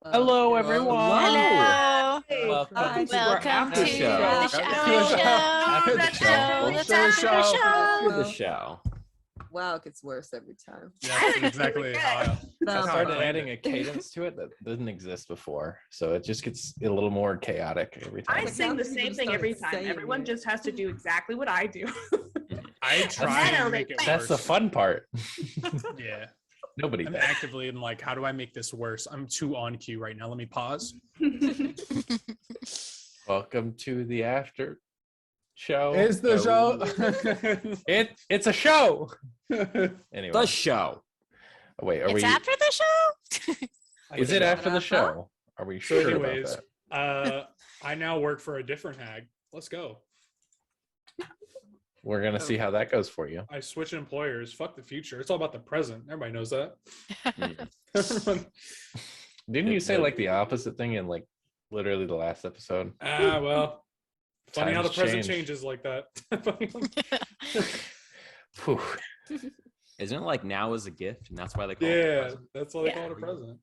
Hello, everyone. Hello. Welcome Hi. to our Welcome after to show. the after The show. Wow, it gets worse every time. Yeah, that's exactly how I started I adding a cadence to it that didn't exist before, so it just gets a little more chaotic every time. I sing the same thing every time. Everyone just has to do exactly what I do. I try to make it worse. That's the fun part. Yeah. Nobody I'm does. actively in like, how do I make this worse? I'm too on cue right now. Let me pause. Welcome to the after show. It's the show. It's a show. Anyway. The show. Oh, wait, It's after the show? Is it after the show? Are we So sure anyways, about that? I now work for a different hag. Let's go. We're gonna see how that goes for you. I switch employers. Fuck the future. It's all about the present. Everybody knows that. Didn't you say like the opposite thing in like literally the last episode? Well, funny how the Times present change. changes like that. Whew. Isn't it like now is a gift, and that's why they call it the Yeah, present? that's why they call it a present.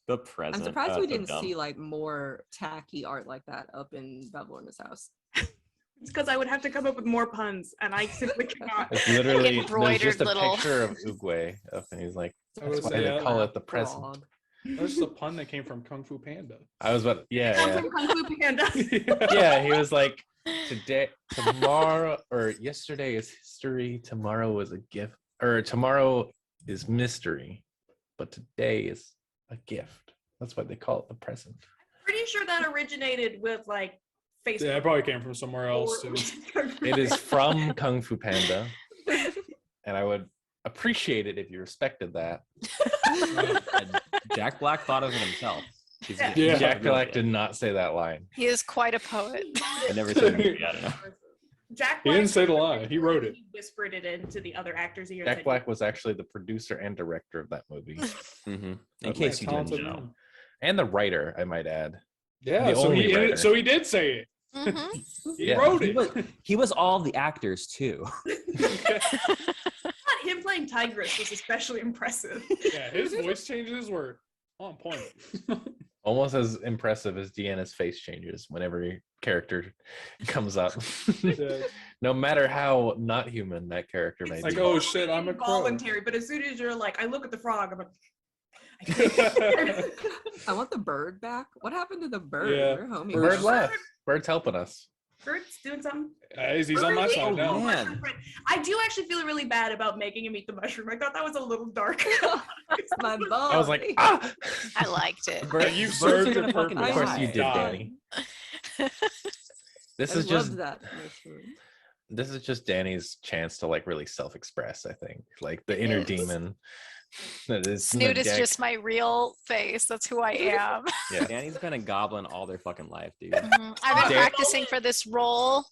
The present. I'm surprised we didn't dumb. see like more tacky art like that up in VALOR's house. It's because I would have to come up with more puns, and I simply cannot. It's literally there's embroidered just a little- picture of Uguay up, and he's like, I would that's why say, they yeah, call it the present. Frog. That's a pun that came from Kung Fu Panda. I was about, Come yeah, from Kung Fu Panda. yeah. He was like, tomorrow, or yesterday is history, tomorrow is a gift, or tomorrow is mystery, but today is a gift. That's why they call it the present. Pretty sure that originated with like Facebook. Yeah, it probably came from somewhere else too. It is from Kung Fu Panda, and I would appreciate it if you respected that. And Jack Black thought of it himself. Yeah. Jack Black did not say that line. He is quite a poet. I never seen the movie. I don't know. Jack He Black didn't say the line. He wrote it. He whispered it into the other actors' ears. Jack Black was actually the producer and director of that movie, In That's case my you didn't talented know. man. and the writer, I might add. Yeah, The so only writer. he did say it. Mhm. He Yeah. wrote He it. was, he was all the actors too. Him playing Tigress was especially impressive. Yeah, his voice changes were on point. Almost as impressive as Deanna's face changes whenever a character comes up. Yeah. No matter how not human that character may It's like, be. oh shit, I'm a crow. Voluntary, but as soon as you're like, I look at the frog, I'm like, I want the bird back. What happened to the bird? Yeah. We're homie. Bird left. Bird's helping us. Bird's doing something. He's on my side now. man. I do actually feel really bad about making him eat the mushroom. I thought that was a little dark. It's my boy. I was like, ah! I liked it. Bird, you Birds served are your gonna fucking purpose. Of course you die. did, Danny. This I is loved just that mushroom. this is just Danny's chance to like really self-express, I think. Like the inner Yes. demon. That is in Snoot the is deck. just my real face. That's who I am. Yeah. Danny's been a goblin all their fucking life, dude. Mhm. I've been Dan- practicing for this role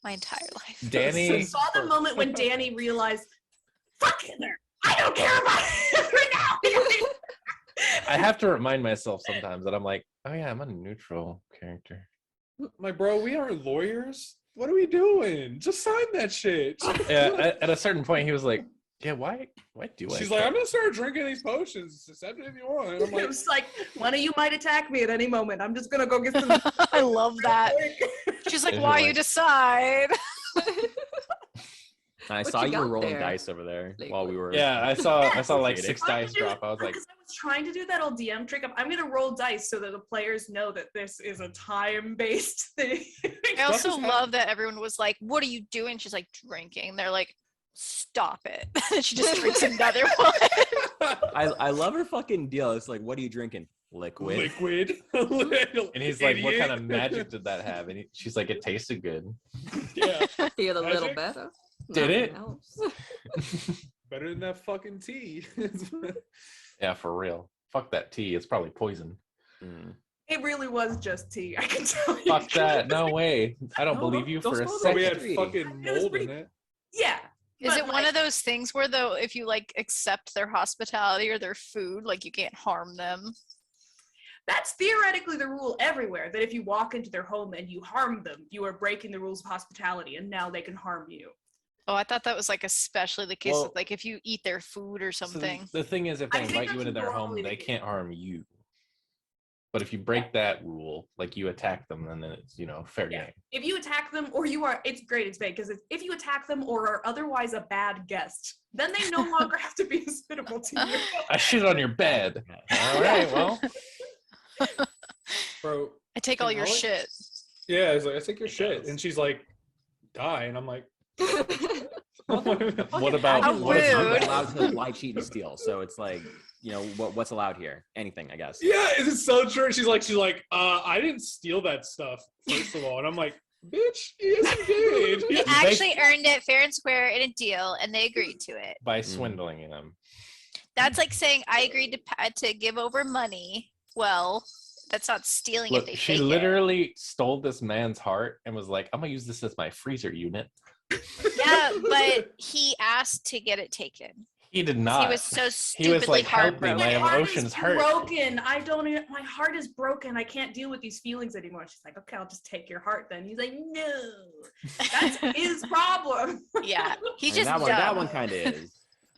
my entire life. I Danny saw the moment when Danny realized, fuck Hitler. I don't care about it right now. I have to remind myself sometimes that I'm like, oh yeah, I'm a neutral character. I'm like, bro, we aren't lawyers. What are we doing? Just sign that shit. Yeah, at a certain point he was like, yeah, why do I She's like, I'm gonna start drinking these potions. Accept it if you want. And I'm It like, was like, one of you might attack me at any moment. I'm just gonna go get some. I love that. She's like, Is why it you like- decide? And I What saw you you were got rolling there? dice over there Like, while we were. Yeah, I saw like Appreciate 6 it. dice drop. I was like, Because I was trying to do that old DM trick of I'm gonna roll dice so that the players know that this is a time-based thing. I also Stuff is love that everyone was like, what are you doing? She's like, drinking. They're like, stop it. And she just drinks another one. I love her fucking deal. It's like, what are you drinking? Liquid. liquid. and he's like, what kind of Idiot. magic did that have? And she's like, it tasted good. Yeah, Feel a little Magic? better. Did it? Nothing else. better than that fucking tea. Yeah, for real. Fuck that tea. It's probably poison. Mm. It really was just tea, I can tell you. Fuck that. No way. I don't No, believe you don't for a spoil So we second. had Secretary. fucking It was mold pretty- in it. Yeah. Is But, it one like, of those things where though if you like accept their hospitality or their food, like you can't harm them? That's theoretically the rule everywhere, that if you walk into their home and you harm them, you are breaking the rules of hospitality, and now they can harm you. Oh, I thought that was like especially the case Well, of like if you eat their food or So something. the thing is, if they I think invite you that's into their home, normally the they case. can't harm you. But if you break that rule, like you attack them, then it's fair game. If you attack them, or it's great. It's big because if you attack them or are otherwise a bad guest, then they no longer have to be hospitable to you. I shit on your bed. All right, well. Bro, I take all your shit. yeah, it's like I take your shit, and she's like, die, and I'm like, What about How what if rude. I'm allowed to lie, cheat, and steal. So it's like, what's allowed here? Anything, I guess. yeah, it's so true. She's like, I didn't steal that stuff, first of all, and I'm like, bitch, yes you did. They actually earned it fair and square in a deal, and they agreed to it. by swindling them? That's like saying I agreed to give over money. Well, that's not stealing Look, if they she take literally stole this man's heart and was like, I'm gonna use this as my freezer unit. it. Yeah, but he asked to get it taken. He did not. He was so He was stupidly like, help me, heartbroken. my heart emotions is hurt. broken. My heart is broken. I can't deal with these feelings anymore. She's like, okay, I'll just take your heart then. He's like, no. That's his problem. Yeah, he's I mean, just that one dumb. kind of is.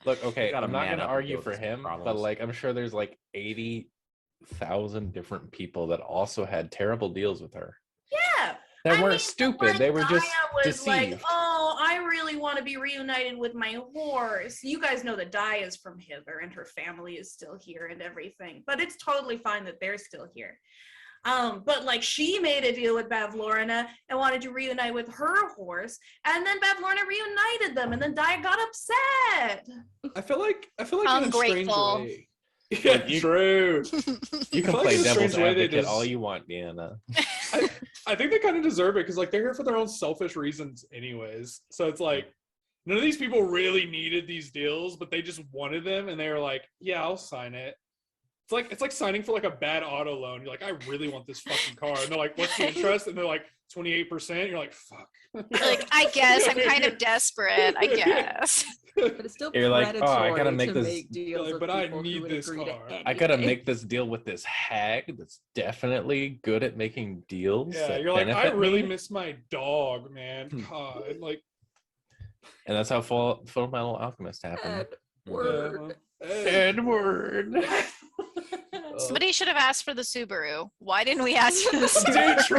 Look, okay, gotta I'm not man gonna up and argue deal for with his him, but problems. like I'm sure there's like 80,000 different people that also had terrible deals with her. Yeah. They I weren't mean, stupid. like, They were just Daya was deceived. like, oh, I really want to be reunited with my horse. You guys know that Daya is from Hither and her family is still here and everything. But it's totally fine that they're still here. But like she made a deal with Bavlorna and wanted to reunite with her horse, and then Bavlorna reunited them, and then Daya got upset. I feel like in a strange Ungrateful. way. Yeah, you- true. You can I feel like play in a devil's strange way they advocate just- all you want, Deanna. I think they kind of deserve it because like they're here for their own selfish reasons anyways. So it's like none of these people really needed these deals, but they just wanted them and they were like, yeah, I'll sign it. It's like signing for like a bad auto loan. You're like, I really want this fucking car. And they're like, what's the interest? And they're like 28%. You're like, fuck. Like, I guess I'm kind of desperate. I guess. But it's still You're like, predatory oh, I gotta make to this- make deals Like, with but I people who need would this agree to car. I gotta anything. make this deal with this hag that's definitely good at making deals. Yeah, that you're like, I benefit really me. miss my dog, man. God, like, And that's how Full Metal Alchemist happened. Word. Edward. Somebody should have asked for the Subaru. Why didn't we ask for the Dude, Subaru? true.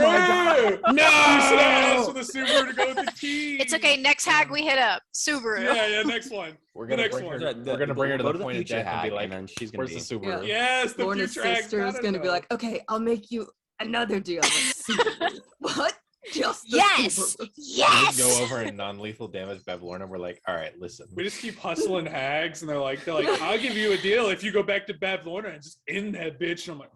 No, you should have asked for the Subaru to go with the key. It's okay. Next hag we hit up. Subaru. Yeah, next one. We're The gonna next bring one. her. We're gonna bring her to Go the point of future death and be hag, like, then she's gonna "Where's be. the Subaru?" Yes, the Lorna's future hag sister is gotta gonna be know. like, okay, I'll make you another deal. I'm like, what? Just the Yes. Subaru. We Yes. just go over and non-lethal damage Bevlorna. We're like, all right, listen. We just keep hustling hags, and they're like, I'll give you a deal if you go back to Bavlorna and just end that bitch. And I'm like,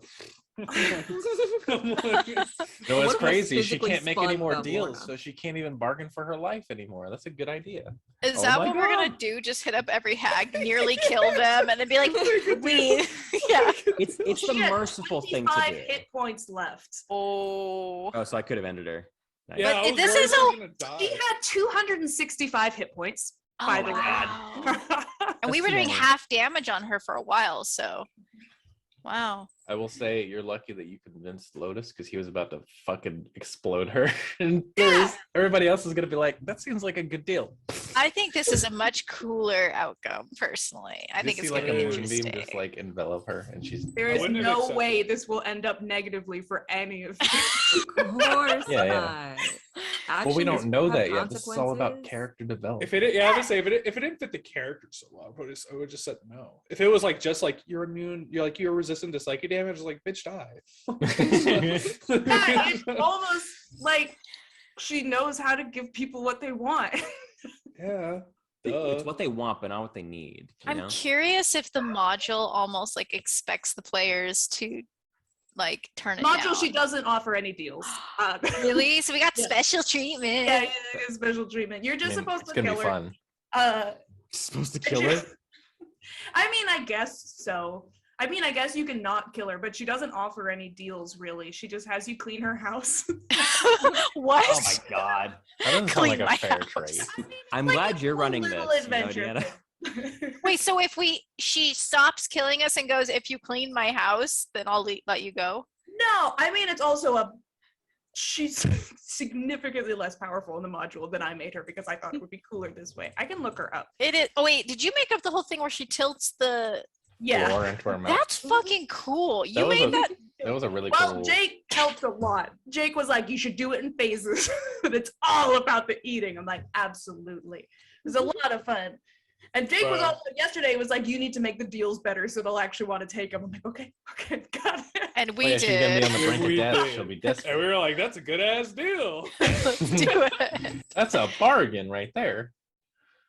No, What it's if crazy. She physically can't make any spun more Bevlorna? deals, so she can't even bargain for her life anymore. That's a good idea. Is Oh that my what we're gonna God. do? Just hit up every hag, nearly kill them, and then be like, we, yeah. It's She the had merciful thing to 25 do. hit points left. Oh. Oh, so I could have ended her. Nice. yeah, But I was this worried is she a- was gonna die. She had 265 hit points, by Oh, the wow. way. And we That's were doing normal. half damage on her for a while, so wow. I will say you're lucky that you convinced Lotus because he was about to fucking explode her. And everybody else is gonna be like, that seems like a good deal. I think this is a much cooler outcome, personally. I You think see it's like gonna be a moonbeam interesting. just like envelop her, and she's There I is wouldn't have no accepted way it. this will end up negatively for any of you. Of course Yeah, yeah. not. well, we Actions don't know have that yet. This is all about consequences. character development. If it, yeah, I would say if it didn't fit the character so well, I would just said no. If it was like just like you're immune, you're resistant to psychic damage, it's like bitch die. Yeah, it's almost like she knows how to give people what they want. Yeah. It's what they want, but not what they need. You I'm know? curious if the module almost like expects the players to like turn it Module, down. she doesn't offer any deals. Really? So we got Yeah. special treatment. Yeah, it is special treatment. You're just supposed it's to gonna kill be her. fun. Supposed to kill kill her? her? I mean, I guess so. I mean, I guess you can not kill her, but she doesn't offer any deals, really. She just has you clean her house. What? Oh my god. That doesn't sound Clean like a my fair house. trade. I mean, I'm like, glad it's you're a running little this, adventure Deanna. thing. Wait, so if she stops killing us and goes, if you clean my house, then I'll let you go? No, I mean, it's also she's significantly less powerful in the module than I made her because I thought it would be cooler this way. I can look her up. It is. Oh wait, did you make up the whole thing where she tilts the Yeah. lore into our mouth. That's fucking cool. You was made a- that. That was a really Well, cool. Jake helped a lot. Jake was like, you should do it in phases. But it's all about the eating. I'm like, absolutely. It was a lot of fun. And Jake was Wow. also yesterday was like, you need to make the deals better so they'll actually want to take them. I'm like, okay, got it. And Oh, we yeah, she's gonna be did. on the brink of We death. did. She'll be And desperate. we were like, that's a good ass deal. Let's do it. That's a bargain right there.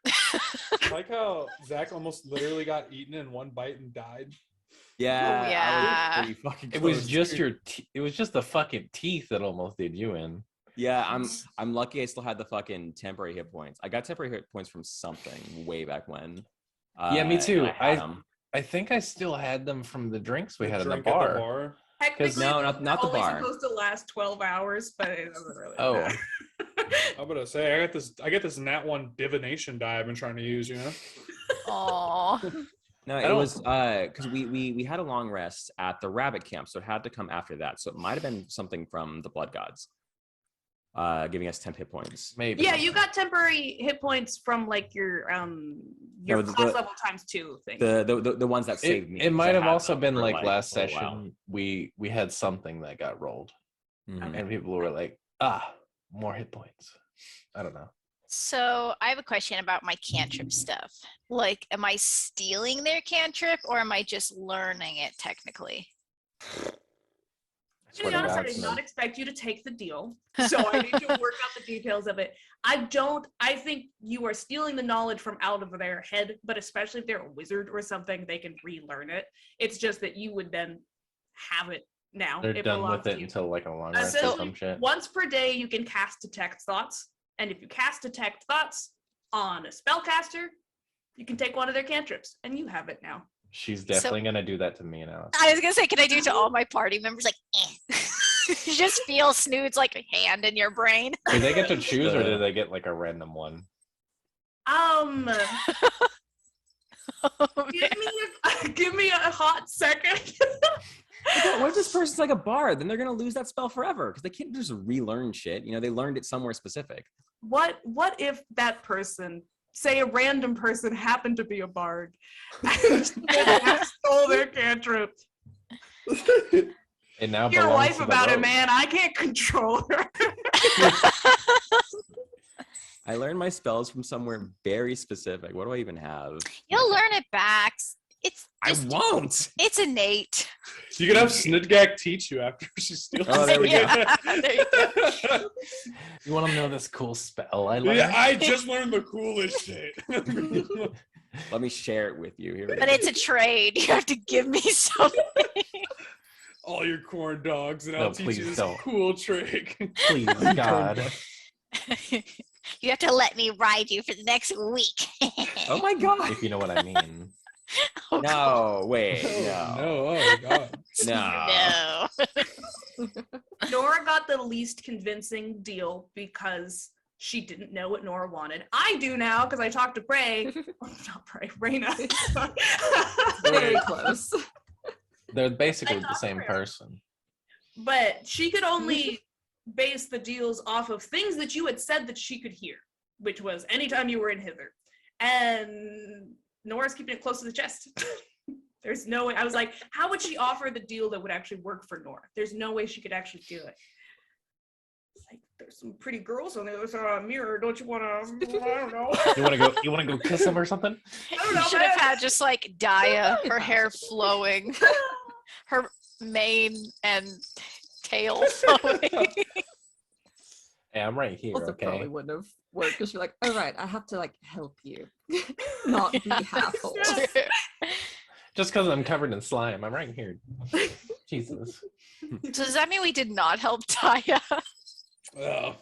I like how Zach almost literally got eaten in one bite and died. Yeah. yeah. I was pretty fucking It was close, just dude. your. It was just the fucking teeth that almost did you in. Yeah, I'm lucky I still had the fucking temporary hit points. I got temporary hit points from something way back when. Yeah, me and too. I had 'em. I think I still had them from the drinks we had in the Drink at bar. Technically, No, not the they're only bar. supposed to last 12 hours, but it doesn't really Oh. matter. I'm gonna say I get this Nat 1 divination die I've been trying to use, you know? Aw. No, it don't- was because we had a long rest at the rabbit camp, so it had to come after that. So it might have been something from the blood gods, giving us 10 hit points. Maybe. Yeah, you got temporary hit points from like your No, class level _2 thing. The ones that saved me. It 'cause I might have had also them been for, like last a little while. session. We had something that got rolled, Mhm. and people were like, more hit points. I don't know. So I have a question about my cantrip stuff. Like, am I stealing their cantrip or am I just learning it technically? To be honest, I did not expect you to take the deal, so I need to work out the details of it. I think you are stealing the knowledge from out of their head, but especially if they're a wizard or something, they can relearn it. It's just that you would then have it now. They're It done belongs with it to you. until like a long rest or Essentially, some shit. once per day, you can cast detect thoughts, and if you cast detect thoughts on a spellcaster, you can take one of their cantrips, and you have it now. She's definitely gonna do that to me and Alex. I was gonna say, can I do it to all my party members? Like, you just feel Snood's like hand in your brain. Do they get to choose, or do they get like a random one? Oh, Give me a hot second. What if this person's like a bard? Then they're gonna lose that spell forever because they can't just relearn shit. You know, they learned it somewhere specific. What if that person, say a random person, happened to be a bard and stole their cantrip? It now Your belongs wife to the about it, rogue. man. I can't control her. I learned my spells from somewhere very specific. What do I even have? You'll learn it back. It's I just, won't. it's innate. You could have Snidgak teach you after she steals Oh, there we go. Yeah, there you go. You want to know this cool spell I learned? Yeah, I just learned the coolest shit. Let me share it with you. Here we But go. it's a trade. You have to give me something. All your corn dogs, and No, I'll teach please you this don't. cool trick. Please, God. You have to let me ride you for the next week. Oh my god. If you know what I mean. Oh, No, wait, No, no. oh god. No. No. Nora got the least convincing deal because she didn't know what Nora wanted. I do now because I talked to Bray. Not Bray, Raina. Very close. They're basically I the thought same they were. person. But she could only base the deals off of things that you had said that she could hear, which was anytime you were in hither. And Nora's keeping it close to the chest. There's no way. I was like, how would she offer the deal that would actually work for Nora? There's no way she could actually do it. It's like, there's some pretty girls on the other side of the mirror. Don't you want to? I don't know. You want to go kiss him or something? I don't You know. should have had just like Daya, her hair flowing, her mane and tail flowing. Hey, I'm right here, Also probably okay? wouldn't have worked because you're like, oh right, I have to like help you, not be half-full. Just because I'm covered in slime, I'm right here. Jesus. So does that mean we did not help Daya? Oh.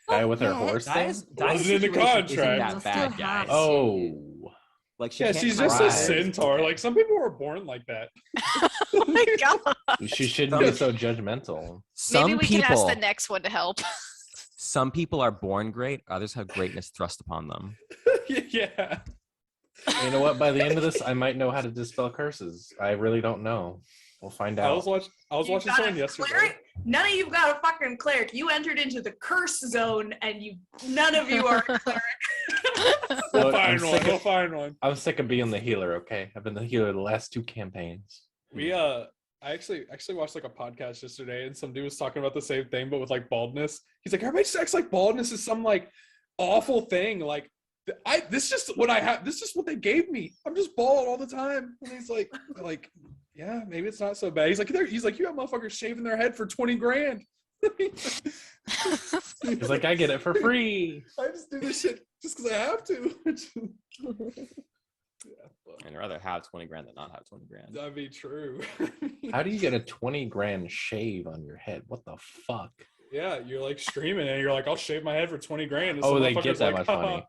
Guy with her Yeah. horse thing? Wasn't in the contract. Isn't that Still bad, have guys. to. Oh. Like she Yeah, can't she's cry. just a Right. centaur. Like some people were born like that. Oh my god. She shouldn't be so judgmental. Maybe Some we can ask people, the next one to help. some people are born great. Others have greatness thrust upon them. Yeah. You know what? By the end of this, I might know how to dispel curses. I really don't know. We'll find I was out. watching You got someone a yesterday. cleric? None of you got a fucking cleric. You entered into the curse zone, and none of you are a cleric. We'll Look, find one. We'll find one. I'm sick of being the healer. Okay, I've been the healer the last 2 campaigns. I actually watched like a podcast yesterday, and some dude was talking about the same thing, but with like baldness. He's like, everybody just acts like baldness is some like awful thing. Like, this is just what I have. This is just what they gave me. I'm just bald all the time. And he's like, yeah, maybe it's not so bad. He's like, you have motherfuckers shaving their head for 20 grand. He's like, I get it for free. I just do this shit just because I have to. I'd rather have 20 grand than not have 20 grand. That'd be true. How do you get a 20 grand shave on your head? What the fuck? Yeah, you're like streaming and you're like, I'll shave my head for 20 grand. And Oh, some they get motherfucker's that like, much money.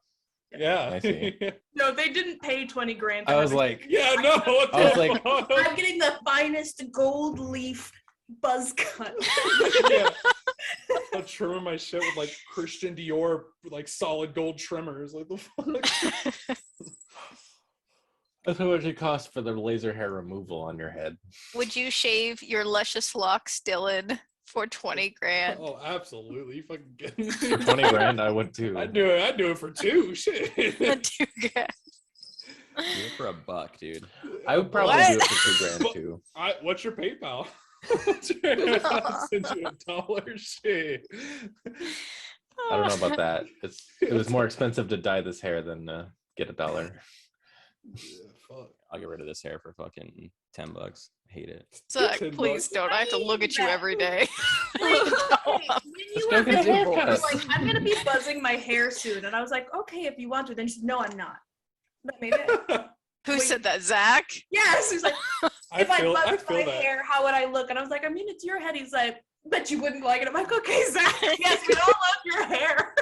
Yeah. I see. No, they didn't pay 20 grand. I was like, Yeah, no. What I was the like- fuck? I'm getting the finest gold leaf buzz cut. Yeah. I'm trimming my shit with like Christian Dior like solid gold trimmers. Like the fuck. that's how much it costs for the laser hair removal on your head. Would you shave your luscious locks, Dylan, for 20 grand? Oh, absolutely. You fucking kidding me? For 20 grand, I would too. I'd do it for 2. Shit. 2 grand. Do it for $1, dude. I would probably What? do it for 2 grand too. What's your PayPal? I'll send you $1. Shit. I don't know about that. It was more expensive to dye this hair than get $1. Yeah, fuck. I'll get rid of this hair for fucking $10. I hate it. Zach, $10. please don't. I have to look at you every day. When you Just were go get a there, you haircut. were like, I'm gonna be buzzing my hair soon, and I was like, okay, if you want to. Then she said, no, I'm not. But maybe. Who Wait. said that, Zach? Yes, he's like, I if I feel buzzed my that. hair, how would I look? And I was like, I mean, it's your head. He's like, but you wouldn't like it. I'm like, okay, Zach. Yes, we all love your hair.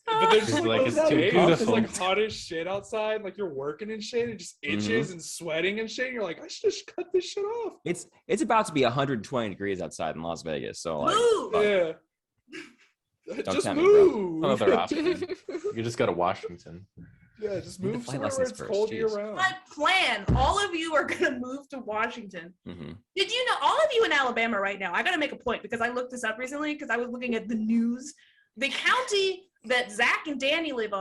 But there's It's just like, like it's those too days, beautiful. It's like hot as shit outside. Like you're working and shit. It just itches and sweating and shit. And you're like, I should just cut this shit off. It's about to be 120 degrees outside in Las Vegas. So like, Move. fuck. Yeah. Just tempt me, bro. move. Another option. You just go to Washington. Yeah, just Need the move flight somewhere where lessons it's first, cold year jeez. round. My plan. All of you are gonna move to Washington. Mhm. Did you know all of you in Alabama right now? I gotta make a point because I looked this up recently because I was looking at the news. The county that Zach and Danny live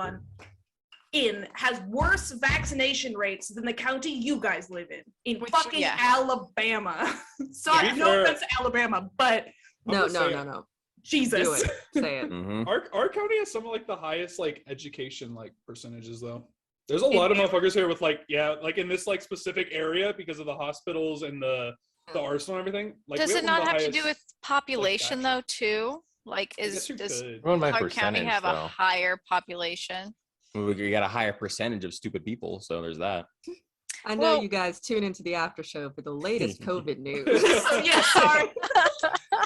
in has worse vaccination rates than the county you guys live in Which, fucking yeah. Alabama. Sorry, To be no fair- offense to Alabama, but No, just no, saying, no. Jesus. Do it. Say it. Mhm. Our county has some of like the highest like education like percentages though. There's a lot of motherfuckers here with like like in this like specific area because of the hospitals and the arsenal and everything. Like Does we it one of not the have to do highest- with population though too? Like, I guess you does could. Run my our county percentage have a though. higher population? You got a higher percentage of stupid people, so there's that. I know Well- you guys tune into the after show for the latest COVID news. Yeah, sorry.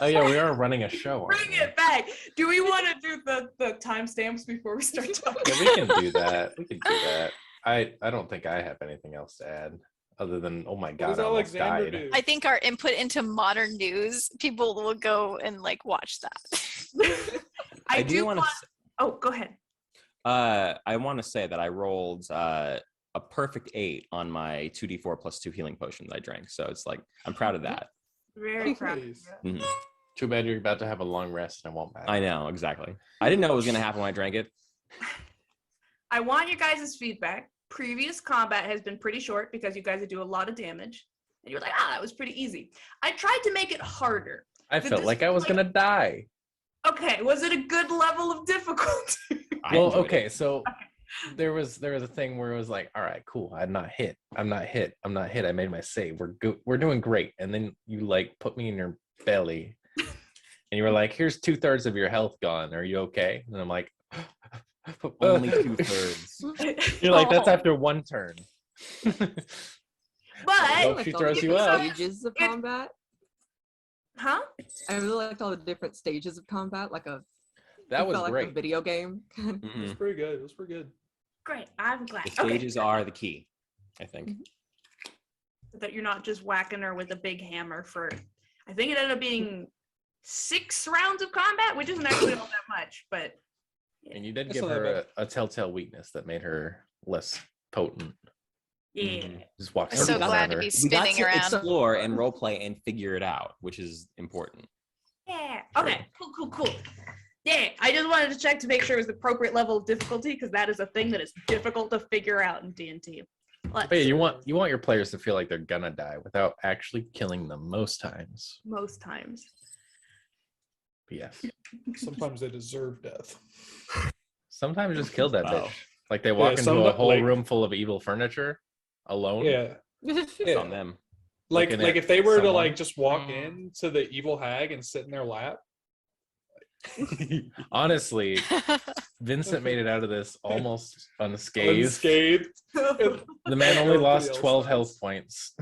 Oh yeah, we are running a show. aren't Bring we? it back. Do we want to do the timestamps before we start talking? Yeah, we can do that. We can do that. I don't think I have anything else to add other than oh my What god, does I almost Alexander died. do? I think our input into modern news, people will go and like watch that. I do want want. to. Oh, go ahead. I want to say that I rolled a perfect 8 on my 2d4 plus 2 healing potions I drank. So it's like I'm proud of that. Very proud. of Nice. you. Mhm. Too bad you're about to have a long rest and it won't matter. I know exactly. I didn't know it was gonna happen when I drank it. I want your guys' feedback. Previous combat has been pretty short because you guys do a lot of damage. And you're like, that was pretty easy. I tried to make it harder. I Did felt this like I was like- gonna die. Okay, was it a good level of difficulty? I Well, enjoyed okay, it. so there was a thing where it was like, all right, cool, I'm not hit. I made my save. We're good. We're doing great. And then you like put me in your belly, and you were like, here's 2/3 of your health gone. Are you okay? And I'm like, Only 2/3. You're like, that's Oh. after one turn. But, Nope, she throws you up. Stages of It- combat. huh? I really liked all the different stages of combat, like That it was felt like a great. video game. It was Mhm. pretty good. It was pretty good. Great, I'm glad. The Okay, stages are the key, I think. that you're not just whacking her with a big hammer for, I think it ended up being 6 rounds of combat, which isn't actually all that much, but And you did That's give not that her a telltale weakness that made her less potent. yeah. Mhm. Just walk I'm so circles glad around to her. be We got spinning to around. explore and roleplay and figure it out, which is important. Yeah. Okay. Cool. Yeah, I just wanted to check to make sure it was the appropriate level of difficulty because that is a thing that is difficult to figure out in D&D. But yeah, you want your players to feel like they're gonna die without actually killing them most times. Most times. But yes. Sometimes they deserve death. Sometimes just kill that Wow. bitch. Like they walk into some a whole like- room full of evil furniture alone. Yeah. It's on them. Like Looking at if they were to someone. like just walk in to the evil hag and sit in their lap. Honestly, Vincent made it out of this almost unscathed. Unscathed. The man only Everybody lost else 12 dies. health points.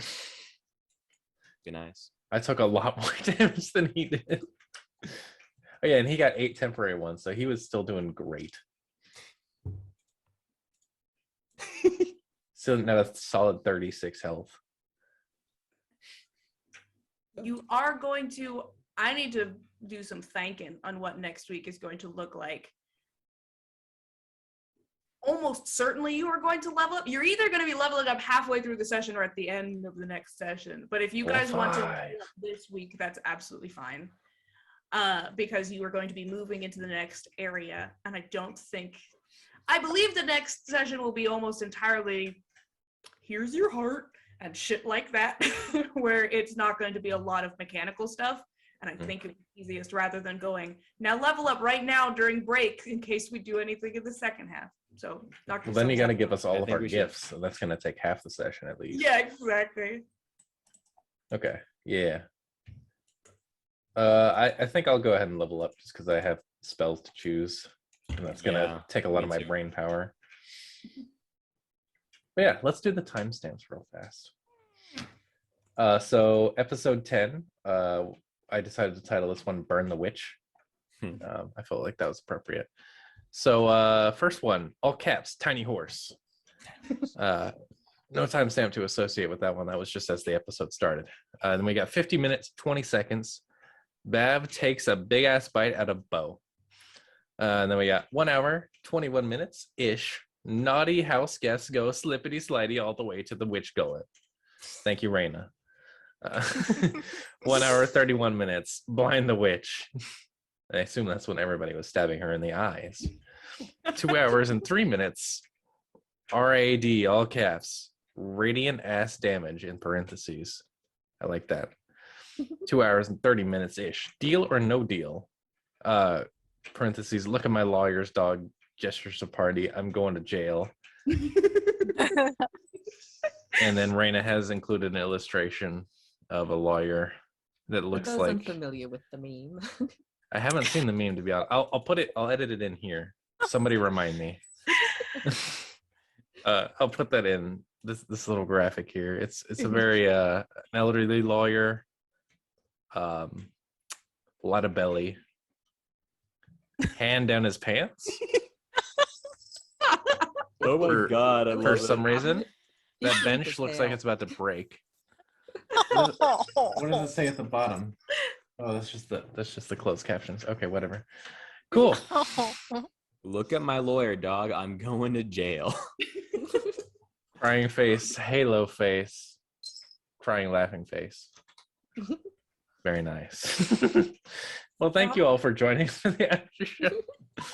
Be nice. I took a lot more damage than he did. Oh yeah, and he got 8 temporary ones, so he was still doing great. Still now a solid 36 health. You are going to, I need to do some thinking on what next week is going to look like. Almost certainly you are going to level up. You're either going to be leveling up halfway through the session or at the end of the next session. But if you guys want to level up this week, that's absolutely fine. Because you are going to be moving into the next area. And I believe the next session will be almost entirely, here's your heart and shit like that, where it's not going to be a lot of mechanical stuff. And I think it's easiest rather than going, now level up right now during break in case we do anything in the second half. So Well, then you got to give us all I of think our we should. gifts, so that's going to take half the session at least. Yeah, exactly. Okay. Yeah. I think I'll go ahead and level up just because I have spells to choose, and that's gonna Yeah, take a lot me of my too. brain power. But yeah, let's do the timestamps real fast. So episode 10, I decided to title this one "Burn the Witch." I felt like that was appropriate. So first one, all caps, tiny horse. No timestamp to associate with that one. That was just as the episode started. Then we got 50 minutes, 20 seconds. Bav takes a big ass bite out of Bo. And then we got 1 hour, 21 minutes ish. Naughty house guests go slippity slidey all the way to the witch gullet. Thank you, Raina. 1 hour, 31 minutes. Blind the witch. I assume that's when everybody was stabbing her in the eyes. 2 hours and 3 minutes. RAD, all caps. Radiant ass damage in parentheses. I like that. 2 hours and 30 minutes ish. Deal or no deal? Parentheses. Look at my lawyer's dog. Gestures of party. I'm going to jail. And then Raina has included an illustration of a lawyer that looks I'm like. familiar with the meme. I haven't seen the meme, to be honest. I'll put it. I'll edit it in here. Somebody remind me. I'll put that in this little graphic here. It's a very an elderly lawyer. A lot of belly. Hand down his pants. Oh my For- god! I For love some it. reason, that His bench looks like tail. it's about to break. What does it say at the bottom? Oh, that's just the closed captions. Okay, whatever. Cool. Look at my lawyer, dog. I'm going to jail. Crying face, halo face, crying laughing face. Very nice. Well, thank you all for joining us for the after show.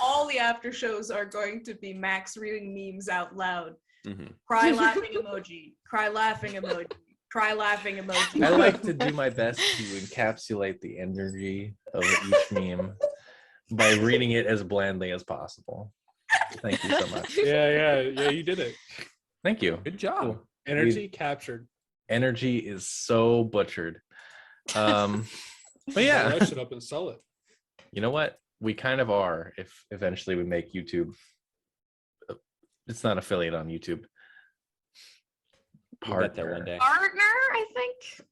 All the after shows are going to be Max reading memes out loud. Mhm. Cry laughing emoji. Cry laughing emoji. Cry laughing emoji. I like to do my best to encapsulate the energy of each meme by reading it as blandly as possible. Thank you so much. Yeah, you did it. Thank you. Good job. Cool. Energy captured. Energy is so butchered. But yeah, Write it up and sell it. you know what? We kind of are if eventually we make YouTube. It's not affiliate on YouTube. We'll get there one day. Partner, I think.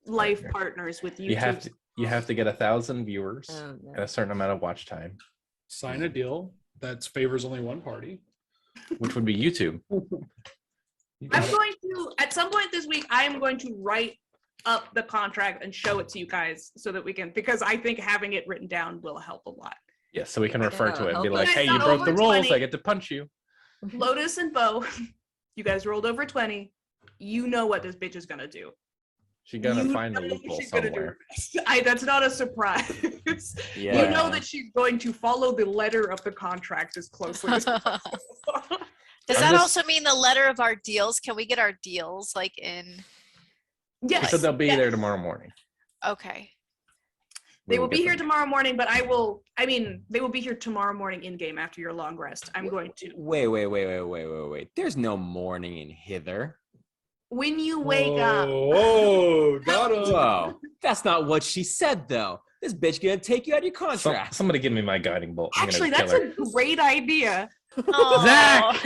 Life Partner. partners with YouTube. You have to get 1,000 viewers Oh, no. and a certain amount of watch time, Sign a deal that favors only one party. which would be YouTube. I'm going to, at some point this week, I am going to write up the contract and show it to you guys so that we can, because I think having it written down will help a lot. Yeah, so we can refer to it and be help like, us. "Hey, you Over broke the rules. 20. I get to punch you." Lotus and Bo, you guys rolled over 20. You know what this bitch is gonna do. She's gonna You find a know loophole she's gonna do somewhere. her best. That's not a surprise. Yeah. You know that she's going to follow the letter of the contract as closely as possible. Does I'm that just- also mean the letter of our deals? Can we get our deals like in? She Yes, said they'll be yes. there tomorrow morning. Okay. They will get be here them. tomorrow morning, but they will be here tomorrow morning in game after your long rest. I'm going to. Wait. There's no morning in hither. When you wake up, Oh, got him. Whoa. That's not what she said, though. This bitch gonna take you out of your contract. Somebody give me my guiding bolt. I'm actually, gonna that's kill her. a great idea. Aw.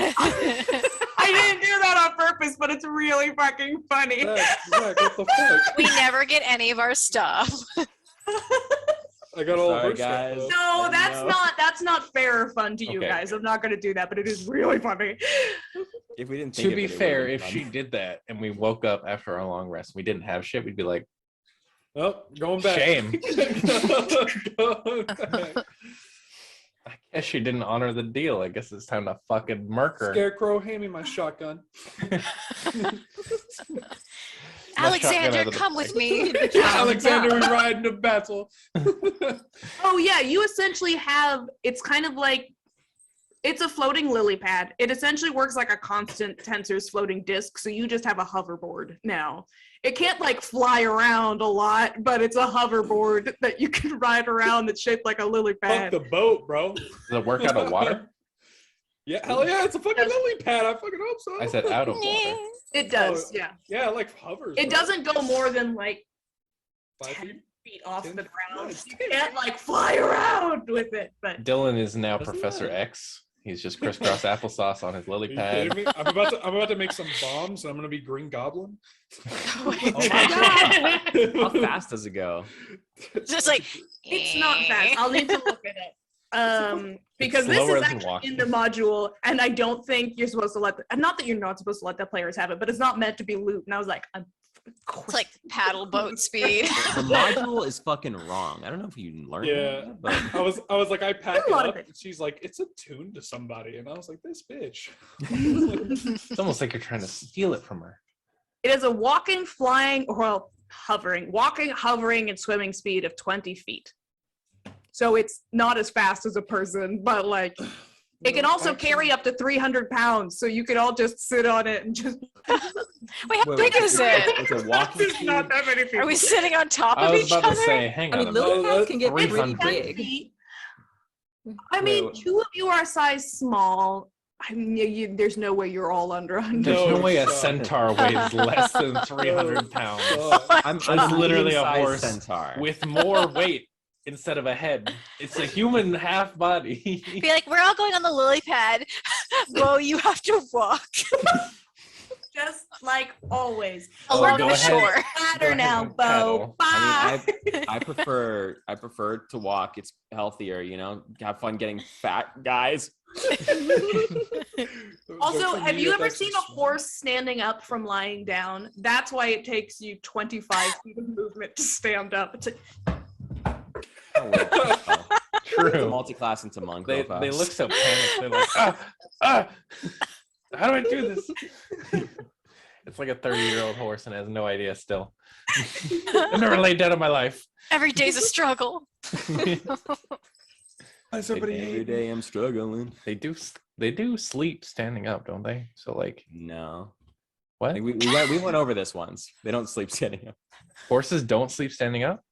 I didn't do that on purpose, but it's really fucking funny. Zach, what the fuck? We never get any of our stuff. I got all Sorry, her stuff, guys. though. No, No. that's not fair or fun to you Okay. guys. I'm not gonna do that, but it is really funny. If we didn't think To of be it, it fair, would've if been she fun. did that and we woke up after our long rest, we didn't have shit, we'd be like, Oh, going back. shame. Going back. I guess she didn't honor the deal. I guess it's time to fucking murk her. Scarecrow, hand me my shotgun. Alexander, out of the come with me. Alexander, we ride into battle. Oh yeah, you essentially have. It's kind of like. It's a floating lily pad. It essentially works like a constant tensor's floating disk, so you just have a hoverboard now. It can't like fly around a lot, but it's a hoverboard that you can ride around that's shaped like a lily Fuck pad. the boat, bro. Does it work out of water? Yeah, hell yeah, it's a fucking lily pad. I fucking hope so. I said out of water. It does, Oh, yeah. Yeah, it like hovers. It bro. doesn't go more than like 5 10 feet. feet off 10 the ground. nice. You can't like fly around with it, but Dylan is now Doesn't Professor matter. X. He's just crisscross applesauce on his Are lily you pad. kidding me? I'm about to make some bombs and I'm gonna be Green Goblin. Oh my God. How fast does it go? Just like it's not fast. I'll need to look at it. Because this slower is than actually walking. in the module, and I don't think you're supposed to let. Not that you're not supposed to let the players have it, but it's not meant to be loot. And I was like, it's like paddle boat speed. The module is fucking wrong. I don't know if you learned Yeah. that, but I was like, I pack a it lot of up. it. And she's like, it's attuned to somebody, and I was like, this bitch. It's almost like you're trying to steal it from her. it is a walking, flying, or well, hovering, walking, hovering, and swimming speed of 20 feet. So it's not as fast as a person, but like it can also carry up to 300 pounds. So you could all just sit on it and just. Wait, how big is it? It's a walking There's speed. not that many people. Are we sitting on top I of was each about other? to say, hang I on mean, a lily minute. pads can get It's pretty 300. big. I mean, Wait, two of you are size small. I mean, there's no way you're all under 100. There's no No way a shot. centaur weighs less than 300 pounds. I'm That's a literally a medium-sized horse centaur. with more weight instead of a head. It's a human half body. Be like, we're all going on the lily pad. Whoa, you have to walk Just like always. Oh, along go the ahead. shore. Ladder now, and Bo. paddle. Bye. I prefer to walk. It's healthier, you know. Have fun getting fat, guys. Also, have you ever seen a horse standing up from lying down? That's why it takes you 25 feet of movement to stand up. It's like, Oh, wait. Oh. It's a True. multi-class into monk. They real look fast. so panicked. They're like, how do I do this? It's like a 30-year-old horse and has no idea still. I've never laid down in my life. Every day's a struggle. How's everybody Every hate me? day I'm struggling. They do sleep standing up, don't they? So like, No. what? Like, we went over this once. They don't sleep standing up. Horses don't sleep standing up?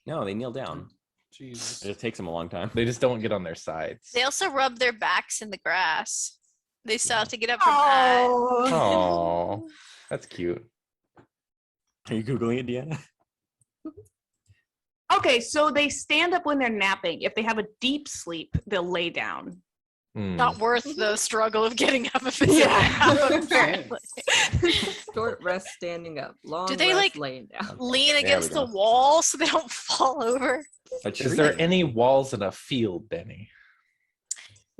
No, they kneel down. Jesus. It just takes them a long time. They just don't get on their sides. They also rub their backs in the grass. They still have to get up from that. oh. Oh, that's cute. Are you Googling it, Deanna? Okay, so they stand up when they're napping. If they have a deep sleep, they'll lay down. Hmm. Not worth the struggle of getting up if it's Yeah. apparently. Short rest standing up. Long Do they, rest like, laying down. Lean we against the go. wall so they don't fall over. A Is there tree. any walls in a field, Benny?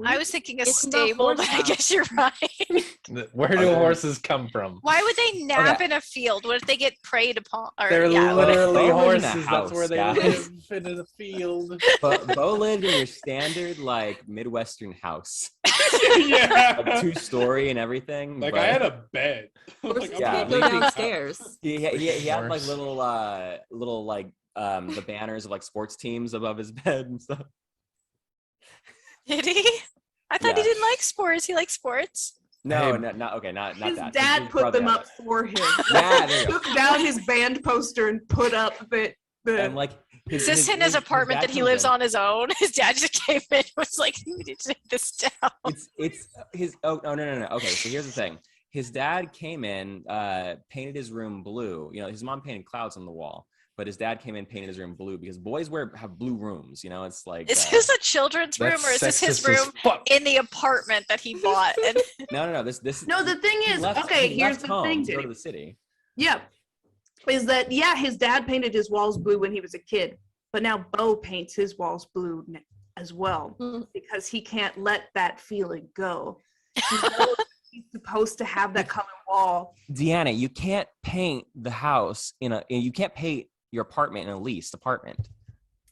I was thinking a It's the stable, horse but I house. guess you're right. Where do horses come from? Why would they nap Okay. in a field? What if they get preyed upon? Or, They're yeah, literally Bo lived in a horses. That's where house, they guys. live, in a field. But Bo lived in your standard like Midwestern house, Yeah. like 2-story and everything. Like but I had a bed. Horses I'm Yeah, can't not go making- downstairs. he had like Horse. little like the banners of like sports teams above his bed and stuff. did he? I thought he Yeah. didn't like sports. He likes sports. No, Hey. not okay, not His that. dad His put brother them had up for him. Yeah, there you go. Took down his band poster and put up the it. And like Is this in his apartment dad that he comes lives in. on his own? His dad just came in and was like, "You need to take this down." It's his. Oh no. Okay, so here's the thing. His dad came in, painted his room blue. You know, his mom painted clouds on the wall, but his dad came in, painted his room blue because boys have blue rooms. You know, it's like Is this a children's room That's or is this his sexist as room fuck. in the apartment that he bought? And no. This No, the thing he is, left- okay, he here's left the home thing, to go to Diddy. the city. Yeah. Is that, yeah, his dad painted his walls blue when he was a kid, but now Bo paints his walls blue as well because he can't let that feeling go. He knows he's supposed to have that color wall. Deanna, you can't paint the house you can't paint your apartment in a leased apartment.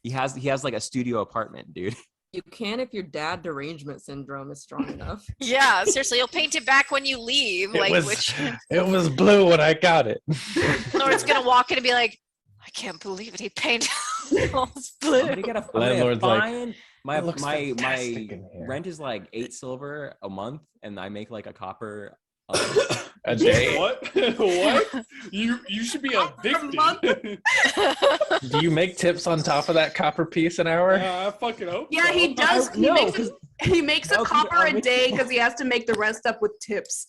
He has like a studio apartment, dude. You can if your dad derangement syndrome is strong enough. yeah, seriously, you'll paint it back when you leave. It Like, was, which it was blue when I got it. Lord's gonna walk in and be like, "I can't believe it. He painted the walls blue." I'm gonna get a Landlord's like, fine. My "It looks my fantastic in here." rent is like 8 silver a month, and I make like a copper. A day. What? What? You should be evicted. Do you make tips on top of that copper piece an hour? I fucking hope. Yeah, so. he does. He No, makes, 'cause- he makes a No, 'cause copper you're a day because he has to make the rest up with tips.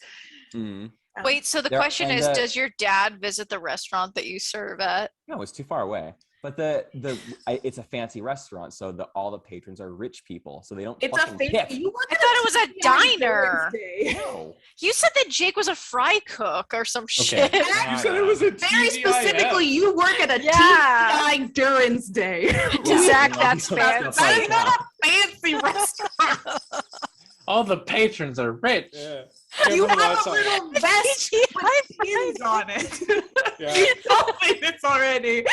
Mm. Wait, so the There- question and is, the- does your dad visit the restaurant that you serve at? No, it's too far away. But it's a fancy restaurant, so all the patrons are rich people, so they don't. It's a fucking fancy. tip. You work I at thought it was a TGI diner. Thursday. No. You said that Jake was a fry cook or some shit. You said it was a Very TGIF. specifically, you work at a Yeah. TGI Durance Day. Zach, No, that's no, fancy. that's That is not- not a fancy restaurant. All the patrons are rich. Yeah. You Remember have last a time? little vest with pins on it. Yeah. You told me this already.